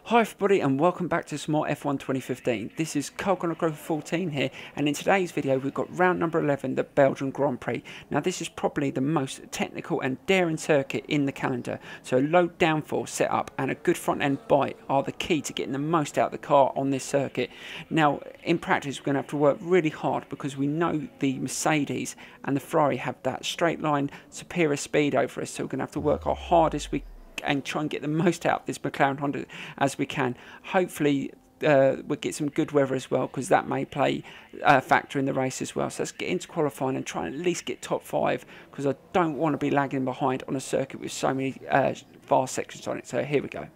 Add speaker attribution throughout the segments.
Speaker 1: Hi everybody and welcome back to some more F1 2015. This is KPG-GOONER 14 here, and in today's video we've got round number 11, the Belgian Grand Prix. Now this is probably the most technical and daring circuit in the calendar, so low downforce setup and a good front end bite are the key to getting the most out of the car on this circuit. Now in practice we're going to have to work really hard because we know the Mercedes and the Ferrari have that straight line superior speed over us, so we're going to have to work our hardest and try and get the most out of this McLaren Honda as we can. Hopefully we'll get some good weather as well, because that may play a factor in the race as well. So let's get into qualifying and try and at least get top 5, because I don't want to be lagging behind on a circuit with so many fast sections on it. So here we go.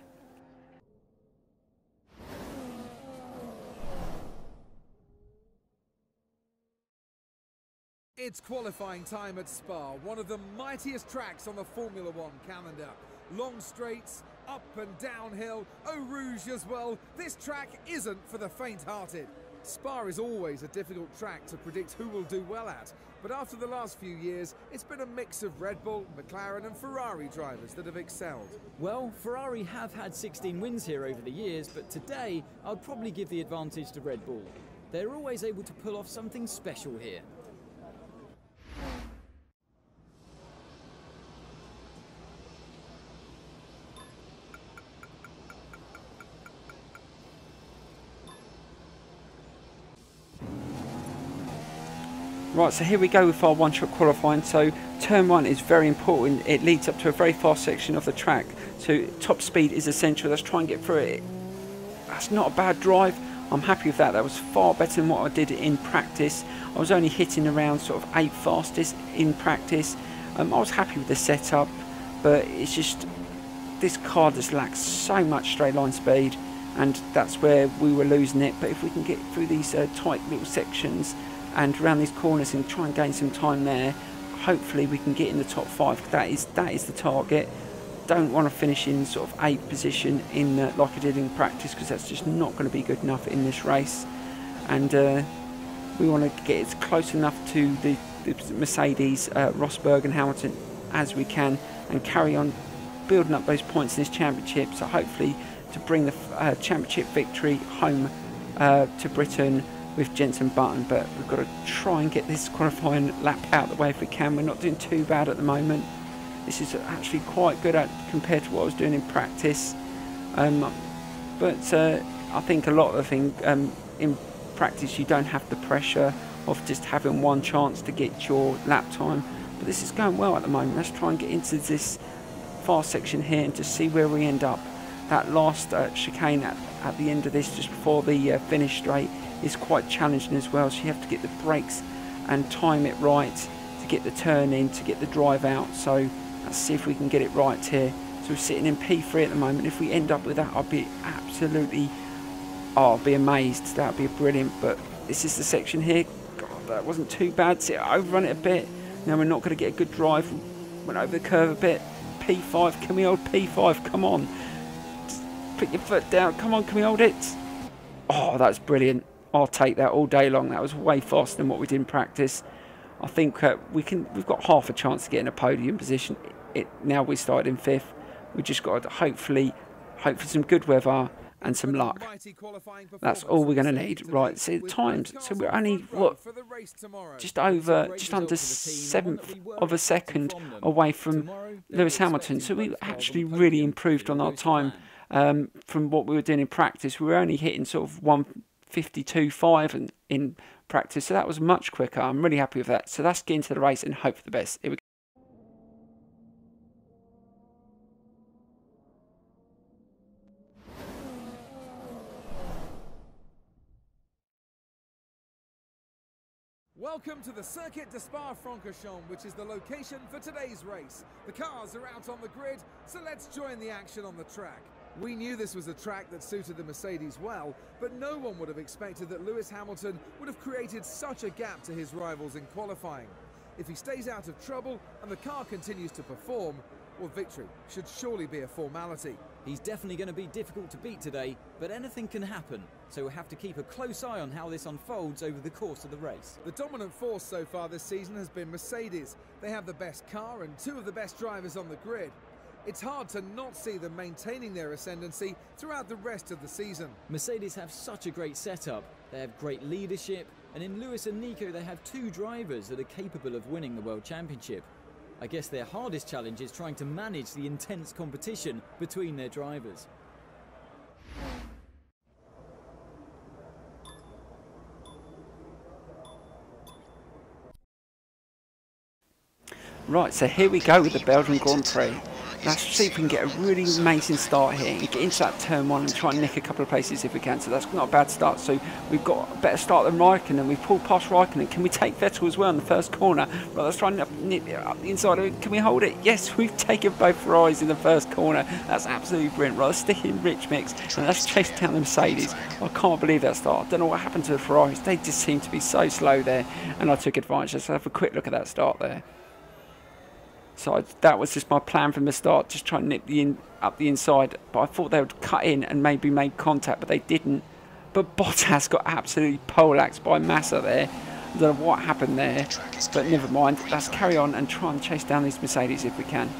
Speaker 2: It's qualifying time at Spa, one of the mightiest tracks on the Formula One calendar. Long straights, up and downhill, Eau Rouge as well. This track isn't for the faint-hearted. Spa is always a difficult track to predict who will do well at, but after the last few years, it's been a mix of Red Bull, McLaren and Ferrari drivers that have excelled.
Speaker 3: Well, Ferrari have had 16 wins here over the years, but today I'd probably give the advantage to Red Bull. They're always able to pull off something special here.
Speaker 1: Right, so here we go with our one-shot qualifying. So turn 1 is very important. It leads up to a very fast section of the track. So top speed is essential. Let's try and get through it. That's not a bad drive. I'm happy with that. That was far better than what I did in practice. I was only hitting around sort of 8 fastest in practice. I was happy with the setup, but it's just this car just lacks so much straight line speed, and that's where we were losing it. But if we can get through these tight little sections and around these corners and try and gain some time there, hopefully we can get in the top 5. That is the target. Don't want to finish in sort of 8th position in like I did in practice, because that's just not going to be good enough in this race. And we want to get as close enough to the Mercedes, Rosberg and Hamilton as we can, and carry on building up those points in this championship. So hopefully to bring the championship victory home to Britain with Jenson Button. But we've got to try and get this qualifying lap out of the way if we can. We're not doing too bad at the moment. This is actually quite good compared to what I was doing in practice. But I think a lot of the things in practice, you don't have the pressure of just having one chance to get your lap time. But this is going well at the moment. Let's try and get into this fast section here and just see where we end up. That last chicane at the end of this, just before the finish straight, is quite challenging as well. So you have to get the brakes and time it right to get the turn in, to get the drive out. So let's see if we can get it right here. So we're sitting in P3 at the moment. If we end up with that, I'll be absolutely, I'll be amazed. That would be brilliant. But this is the section here. God, that wasn't too bad. See, I overrun it a bit. Now we're not going to get a good drive. Went over the curve a bit. P5, can we hold P5? Come on. Just put your foot down. Come on, can we hold it? Oh, that's brilliant. I'll take that all day long. That was way faster than what we did in practice. I think we've got half a chance to get in a podium position. Now we started in 5th. We just got to hopefully hope for some good weather and some luck. That's all we're going to need. Right, see the times. So we're only just under 1/7 of a second away from Lewis Hamilton. So we actually really improved on our time from what we were doing in practice. We were only hitting sort of 1:52.5 in practice, so that was much quicker. I'm really happy with that. So let's get into the race and hope for the best. Here we go.
Speaker 2: Welcome to the Circuit de Spa-Francorchamps, which is the location for today's race. The cars are out on the grid, so let's join the action on the track. We knew this was a track that suited the Mercedes well, but no one would have expected that Lewis Hamilton would have created such a gap to his rivals in qualifying. If he stays out of trouble and the car continues to perform, well, victory should surely be a formality.
Speaker 3: He's definitely going to be difficult to beat today, but anything can happen, so we'll have to keep a close eye on how this unfolds over the course of the race.
Speaker 2: The dominant force so far this season has been Mercedes. They have the best car and 2 of the best drivers on the grid. It's hard to not see them maintaining their ascendancy throughout the rest of the season.
Speaker 3: Mercedes have such a great setup. They have great leadership, and in Lewis and Nico they have two drivers that are capable of winning the World Championship. I guess their hardest challenge is trying to manage the intense competition between their drivers.
Speaker 1: Right, so here we go with the Belgian Grand Prix. Let's see if we can get a really amazing start here and get into that turn one and try and nick a couple of places if we can. So that's not a bad start. So we've got a better start than Raikkonen. We've pulled past Raikkonen. Can we take Vettel as well in the first corner? Right, let's try and nip it up the inside of it. Can we hold it? Yes, we've taken both Ferraris in the first corner. That's absolutely brilliant. Right, let's stick in rich mix and let's chase down the Mercedes. I can't believe that start. I don't know what happened to the Ferraris. They just seem to be so slow there, and I took advantage. Let's have a quick look at that start there. So that was just my plan from the start, just try and nip up the inside. But I thought they would cut in and maybe make contact, but they didn't. But Bottas got absolutely poleaxed by Massa there. I don't know what happened there, but never mind. Let's carry on and try and chase down these Mercedes if we can.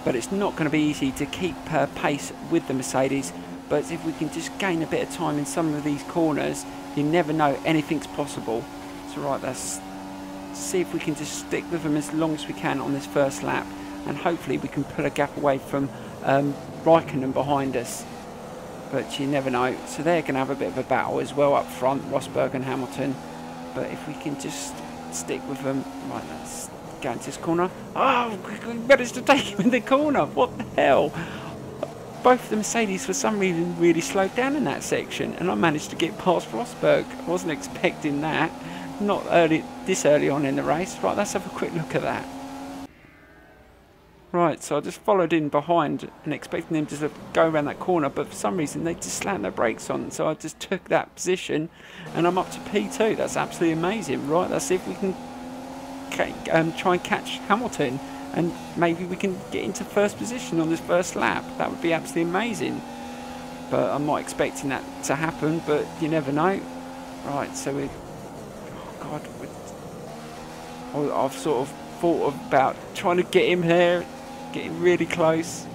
Speaker 1: But it's not going to be easy to keep pace with the Mercedes. But if we can just gain a bit of time in some of these corners, you never know, anything's possible. So right, let's see if we can just stick with them as long as we can on this first lap, and hopefully we can pull a gap away from Raikkonen behind us, but you never know. So they're going to have a bit of a battle as well up front, Rosberg and Hamilton, but if we can just stick with them. Right, let's go into this corner. Oh, we managed to take him in the corner. What the hell? Both the Mercedes for some reason really slowed down in that section, and I managed to get past Rosberg. I wasn't expecting that. Not this early on in the race. Right, let's have a quick look at that. Right, so I just followed in behind and expecting them to go around that corner, but for some reason they just slammed their brakes on, so I just took that position and I'm up to P2. That's absolutely amazing. Right, let's see if we can try and catch Hamilton and maybe we can get into first position on this first lap. That would be absolutely amazing, but I'm not expecting that to happen, but you never know. Right, so we I've sort of thought about trying to get him here, getting really close.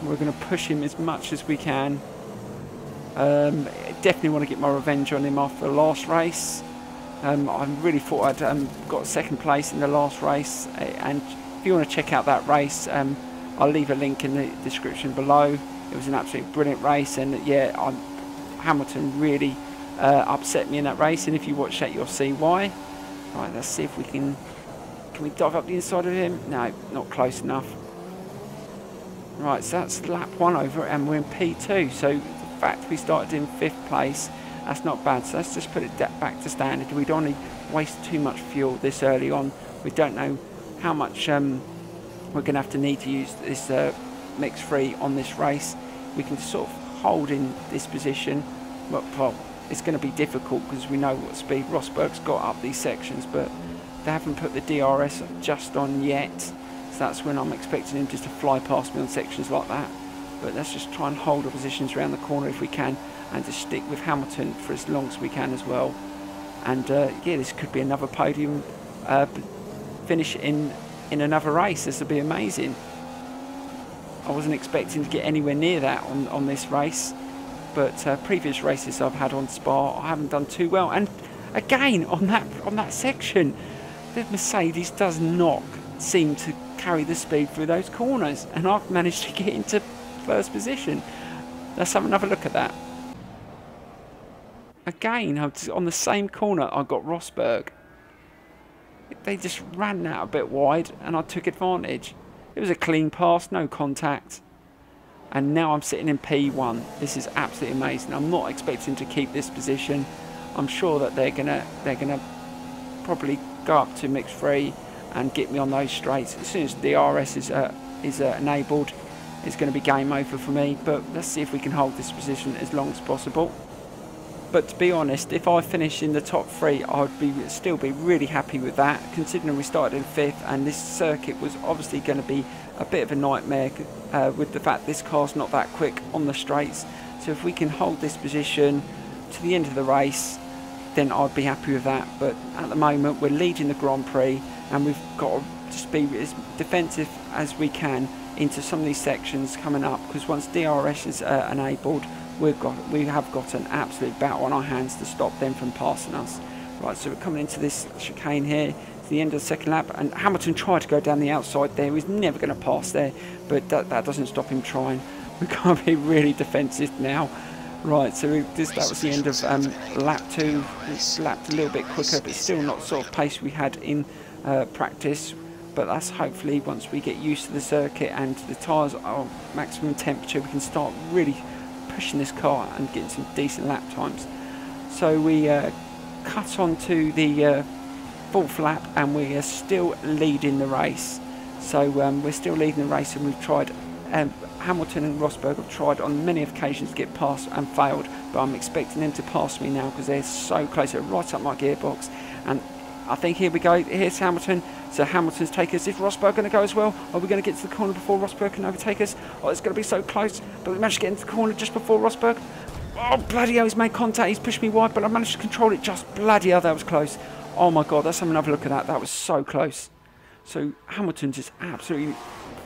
Speaker 1: We're going to push him as much as we can. Definitely want to get my revenge on him after the last race. I really thought I'd got second place in the last race, and if you want to check out that race, I'll leave a link in the description below. It was an absolutely brilliant race, and yeah, Hamilton really upset me in that race, and if you watch that you'll see why. Right, let's see if we can we dive up the inside of him? No, not close enough. Right, so that's lap 1 over and we're in P2, so the fact we started in 5th place, that's not bad. So let's just put it back to standard. We don't want to waste too much fuel this early on. We don't know how much we're going to have to need to use this mix free on this race. We can sort of hold in this position, but well, it's going to be difficult because we know what speed Rosberg's got up these sections, but they haven't put the DRS just on yet, so that's when I'm expecting him just to fly past me on sections like that. But let's just try and hold our positions around the corner if we can, and just stick with Hamilton for as long as we can as well. And yeah, this could be another podium finish in another race. This would be amazing. I wasn't expecting to get anywhere near that on this race, but previous races I've had on Spa, I haven't done too well. And again, on that section, the Mercedes does not seem to carry the speed through those corners, and I've managed to get into first position. Let's have another look at that. Again, on the same corner, I got Rosberg. They just ran out a bit wide, and I took advantage. It was a clean pass, no contact. And now I'm sitting in P1. This is absolutely amazing. I'm not expecting to keep this position. I'm sure that they're gonna probably go up to mix free and get me on those straights. As soon as DRS is enabled, it's going to be game over for me. But let's see if we can hold this position as long as possible. But to be honest, if I finish in the top 3, I'd still be really happy with that, considering we started in 5th, and this circuit was obviously going to be a bit of a nightmare with the fact this car's not that quick on the straights. So if we can hold this position to the end of the race, then I'd be happy with that. But at the moment, we're leading the Grand Prix, and we've got to just be as defensive as we can into some of these sections coming up, because once DRS is enabled, we have got an absolute battle on our hands to stop them from passing us. Right, so we're coming into this chicane here. It's the end of the second lap, and Hamilton tried to go down the outside there. He's never going to pass there, but that doesn't stop him trying. We've got to be really defensive now. Right, so that was the end of lap 2. We lapped a little bit quicker, but still not sort of pace we had in practice. But that's hopefully once we get used to the circuit and the tyres are maximum temperature, we can start really pushing this car and getting some decent lap times. So we cut on to the 4th lap, and we are still leading the race. So we're still leading the race, and we've tried, Hamilton and Rosberg have tried on many occasions to get past and failed, but I'm expecting them to pass me now because they're so close. They're right up my gearbox, and I think here we go. Here's Hamilton. So Hamilton's taking us. Is Rosberg going to go as well? Are we going to get to the corner before Rosberg can overtake us? Oh, it's going to be so close, but we managed to get into the corner just before Rosberg. Oh, bloody hell, he's made contact. He's pushed me wide, but I managed to control it just. Bloody hell, that was close. Oh my God, let's have another look at that. That was so close. So Hamilton just absolutely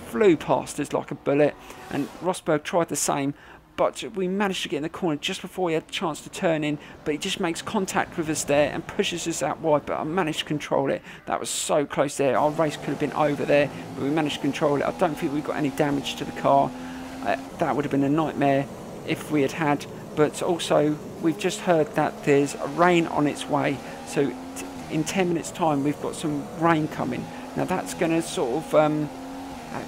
Speaker 1: flew past us like a bullet, and Rosberg tried the same, but we managed to get in the corner just before he had a chance to turn in, but he just makes contact with us there and pushes us out wide, but I managed to control it. That was so close there. Our race could have been over there, but we managed to control it. I don't think we got any damage to the car. That would have been a nightmare if we had, but also we've just heard that there's rain on its way, so in 10 minutes time we've got some rain coming. Now that's going to sort of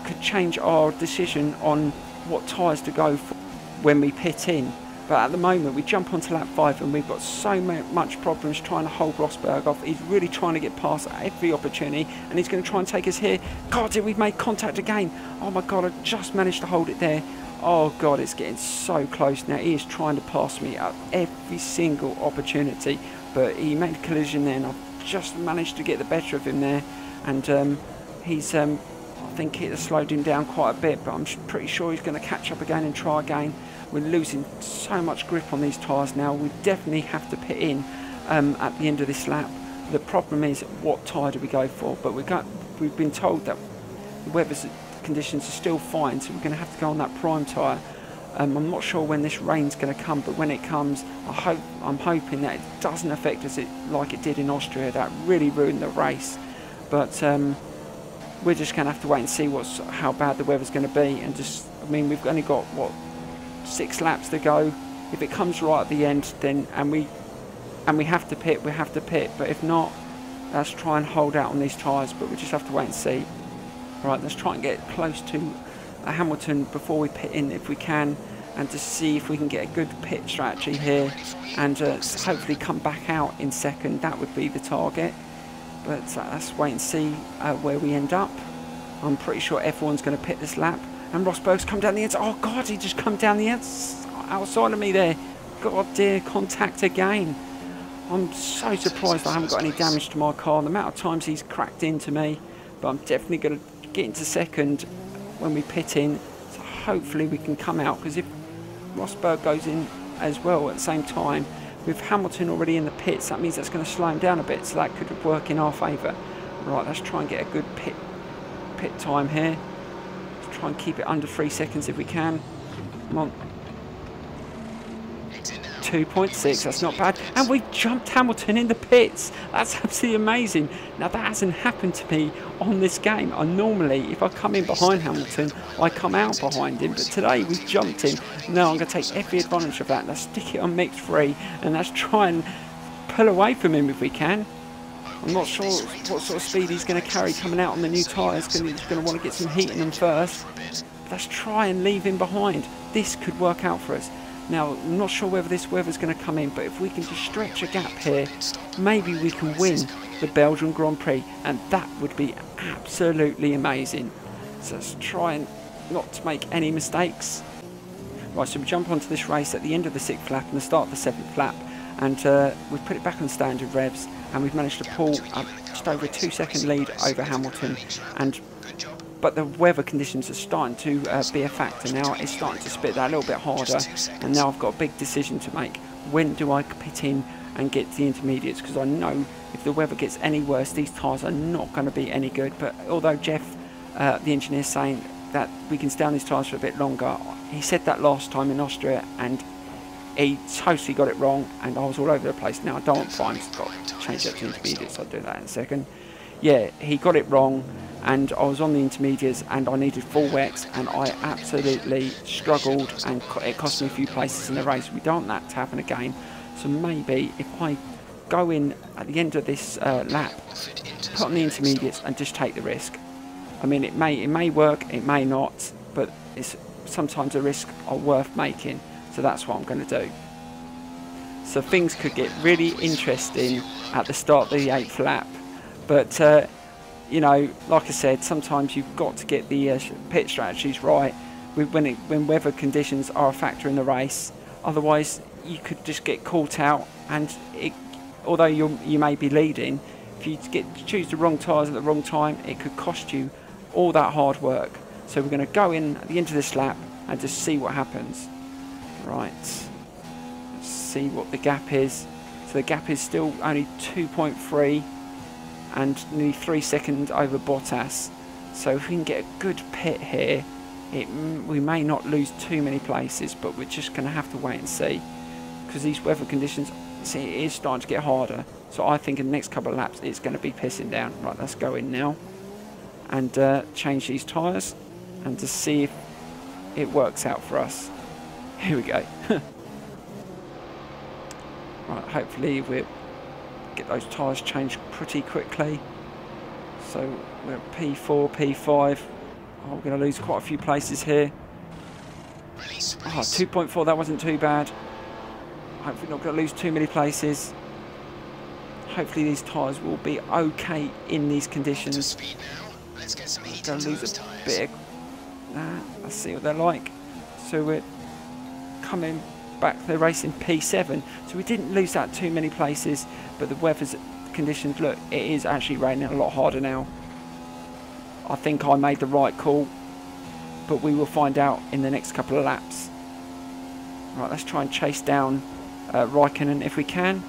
Speaker 1: could change our decision on what tyres to go for when we pit in. But at the moment we jump onto lap 5 and we've got so much problems trying to hold Rosberg off. He's really trying to get past at every opportunity, and he's going to try and take us here. God, we've made contact again. Oh my God, I just managed to hold it there. Oh God, it's getting so close now. He is trying to pass me at every single opportunity, but he made a collision there, and I've just managed to get the better of him there. And he's I think it has slowed him down quite a bit, but I'm pretty sure he's going to catch up again and try again. We're losing so much grip on these tyres now. We definitely have to pit in at the end of this lap. The problem is, what tyre do we go for? But we've been told that the weather conditions are still fine, so we're going to have to go on that prime tyre. I'm not sure when this rain's going to come, but when it comes, I'm hoping that it doesn't affect us like it did in Austria. That really ruined the race. But we're just going to have to wait and see how bad the weather's going to be, and just, I mean, we've only got what, 6 laps to go. If it comes right at the end, then and we have to pit, we have to pit. But if not, let's try and hold out on these tyres. But we just have to wait and see. Right, let's try and get close to Hamilton before we pit in if we can, and to see if we can get a good pit strategy here, and hopefully come back out in second. That would be the target. But let's wait and see where we end up. I'm pretty sure everyone's going to pit this lap. And Rosberg's come down the inside. Oh God, he just come down the outside of me there. God dear, contact again. I'm so surprised I haven't got any damage to my car. The amount of times he's cracked into me. But I'm definitely going to get into second when we pit in. So hopefully we can come out, because if Rosberg goes in as well at the same time, with Hamilton already in the pits, that means that's going to slow him down a bit, so that could work in our favour. Right, let's try and get a good pit time here. Let's try and keep it under 3 seconds if we can. Come on. 2.6, that's not bad. And we jumped Hamilton in the pits. That's absolutely amazing. Now that hasn't happened to me on this game. I normally, if I come in behind Hamilton, I come out behind him. But today we jumped him. Now I'm going to take every advantage of that. Let's stick it on mix 3 and let's try and pull away from him if we can. I'm not sure what sort of speed he's going to carry coming out on the new tyres, because he's going to want to get some heat in them first. Let's try and leave him behind. This could work out for us. Now, I'm not sure whether this weather's going to come in, but if we can just stretch a gap here, maybe we can win the Belgian Grand Prix, and that would be absolutely amazing. So let's try and not to make any mistakes. Right, so we jump onto this race at the end of the 6th lap and the start of the 7th lap, and we've put it back on standard revs, and we've managed to pull just over a 2-second lead over Hamilton. But the weather conditions are starting to be a factor now. It's starting to spit that a little bit harder, and now I've got a big decision to make. When do I pit in and get to the intermediates? Because I know if the weather gets any worse, these tyres are not going to be any good. But although Jeff, the engineer, is saying that we can stay on these tyres for a bit longer, he said that last time in Austria, and he totally got it wrong, and I was all over the place. Now I don't want primes, got to change that to intermediates, I'll do that in a second. Yeah, he got it wrong, and I was on the intermediates, and I needed full wets, and I absolutely struggled, and it cost me a few places in the race. We don't want that to happen again, so maybe if I go in at the end of this lap, put on the intermediates, and just take the risk. I mean, it may work, it may not, but it's sometimes a risk are worth making, so that's what I'm going to do. So things could get really interesting at the start of the 8th lap. But, you know, like I said, sometimes you've got to get the pit strategies right when weather conditions are a factor in the race. Otherwise, you could just get caught out, and although you may be leading, if you choose the wrong tyres at the wrong time, it could cost you all that hard work. So we're going to go in at the end of this lap and just see what happens. Right, let's see what the gap is. So the gap is still only 2.3. and nearly 3 seconds over Bottas. So if we can get a good pit here, we may not lose too many places, but we're just going to have to wait and see, because these weather conditions, see, it is starting to get harder. So I think in the next couple of laps it's going to be pissing down. Right, let's go in now and change these tyres and to see if it works out for us. Here we go. Right, hopefully we'll get those tyres changed pretty quickly. So we're at P4, P5. Oh, we're going to lose quite a few places here. Oh, 2.4, that wasn't too bad. Hopefully not going to lose too many places. Hopefully these tyres will be okay in these conditions. We're going to lose a bit. Let's see what they're like. So we're coming back, they're racing P7, so we didn't lose that too many places, but the weather's conditions, look, it is actually raining a lot harder now. I think I made the right call, but we will find out in the next couple of laps. Right, let's try and chase down Raikkonen if we can.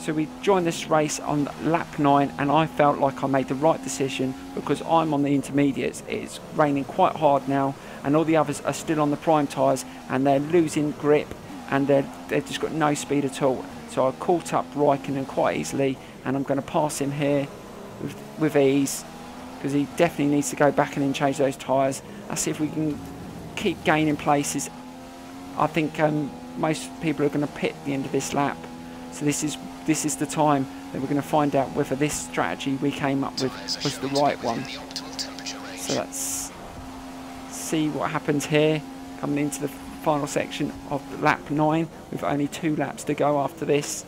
Speaker 1: So we joined this race on lap 9, and I felt like I made the right decision because I'm on the intermediates. It's raining quite hard now, and all the others are still on the prime tyres, and they're losing grip, and they've just got no speed at all. So I caught up Raikkonen quite easily, and I'm going to pass him here with ease, because he definitely needs to go back and then change those tyres. Let's see if we can keep gaining places. I think most people are going to pit at the end of this lap, so this is the time that we're going to find out whether this strategy we came up with was the right one. So let's see what happens here, coming into the final section of lap 9 with only 2 laps to go after this.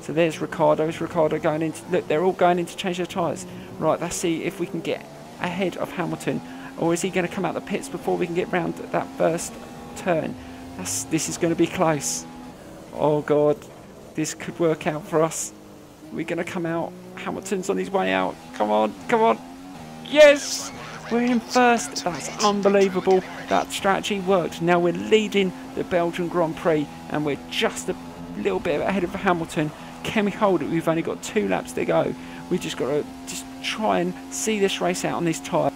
Speaker 1: So there's Ricciardo. Is Ricciardo going into, look, they're all going in to change their tyres. Right, let's see if we can get ahead of Hamilton, or is he going to come out the pits before we can get round that first turn? This is going to be close. Oh god, this could work out for us. We're going to come out. Hamilton's on his way out. Come on, come on. Yes! We're in first. That's unbelievable. That strategy worked. Now we're leading the Belgian Grand Prix, and we're just a little bit ahead of Hamilton. Can we hold it? We've only got 2 laps to go. We just got to try and see this race out on this tyre.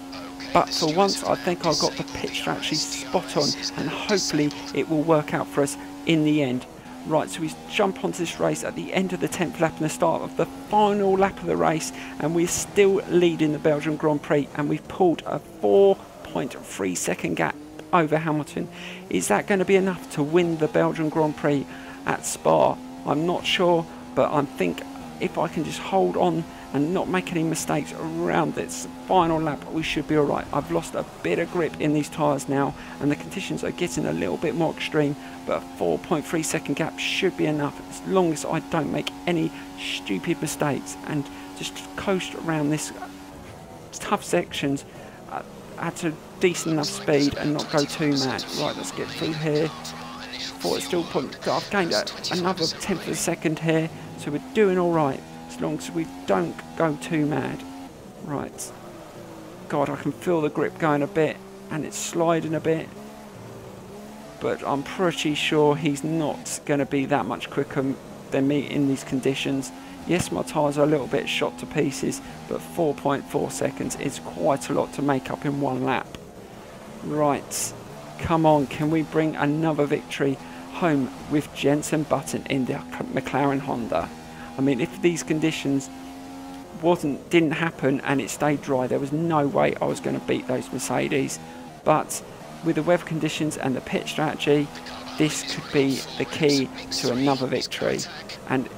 Speaker 1: But for once, I think I got the pit strategy spot on, and hopefully it will work out for us in the end. Right, so we jump onto this race at the end of the 10th lap and the start of the final lap of the race, and we're still leading the Belgian Grand Prix, and we've pulled a 4.3 second gap over Hamilton. Is that going to be enough to win the Belgian Grand Prix at Spa? I'm not sure, but I think if I can just hold on and not make any mistakes around this final lap, we should be alright. I've lost a bit of grip in these tyres now, and the conditions are getting a little bit more extreme, but a 4.3 second gap should be enough, as long as I don't make any stupid mistakes and just coast around this tough sections at a decent enough speed and not go too mad. Right, let's get through here. I've gained another 10th of a second here, so we're doing alright, as long as we don't go too mad. Right. God, I can feel the grip going a bit, and it's sliding a bit. But I'm pretty sure he's not going to be that much quicker than me in these conditions. Yes, my tyres are a little bit shot to pieces, but 4.4 seconds is quite a lot to make up in one lap. Right, come on, can we bring another victory home with Jenson Button in the McLaren Honda? I mean, if these conditions didn't happen and it stayed dry, there was no way I was going to beat those Mercedes. But with the weather conditions and the pit strategy, this could be the key to another victory. And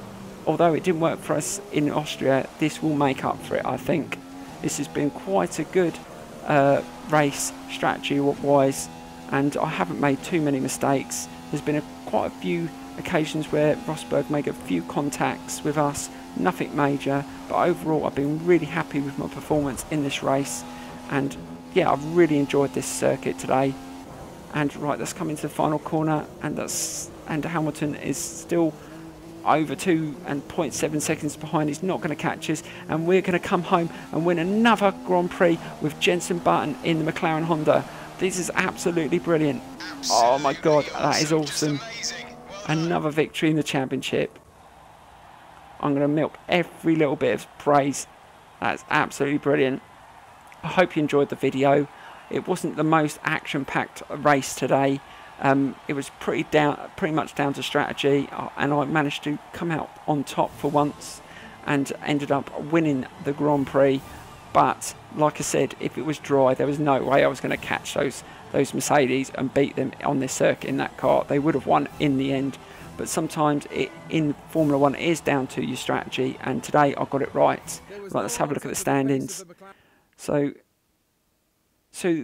Speaker 1: although it didn't work for us in Austria, this will make up for it, I think. This has been quite a good race strategy-wise, and I haven't made too many mistakes. There's been quite a few occasions where Rosberg made a few contacts with us, nothing major, but overall I've been really happy with my performance in this race. And yeah, I've really enjoyed this circuit today. And right, let's come into the final corner, and Hamilton is still over 2.7 seconds behind. He's not going to catch us, and we're going to come home and win another Grand Prix with Jenson Button in the McLaren Honda. This is absolutely brilliant. Oh my god, that is awesome. Another victory in the championship. I'm going to milk every little bit of praise. That's absolutely brilliant. I hope you enjoyed the video. It wasn't the most action-packed race today. It was pretty much down to strategy, and I managed to come out on top for once and ended up winning the Grand Prix. But like I said, if it was dry, there was no way I was going to catch those Mercedes and beat them on this circuit in that car. They would have won in the end. But sometimes in Formula 1 it is down to your strategy, and today I got it right. Right, let's have a look at the standings. So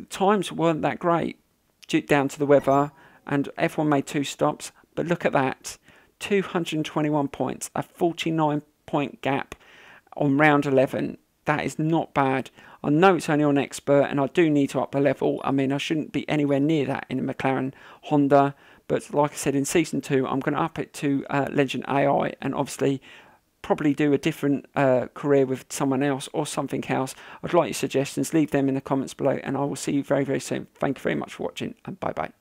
Speaker 1: times weren't that great due down to the weather, and everyone made 2 stops. But look at that, 221 points, a 49-point gap on round 11. That is not bad. I know it's only on expert, and I do need to up the level. I mean, I shouldn't be anywhere near that in a McLaren Honda. But like I said, in Season 2, I'm going to up it to Legend AI, and obviously probably do a different career with someone else or something else. I'd like your suggestions. Leave them in the comments below, and I will see you very, very soon. Thank you very much for watching, and bye-bye.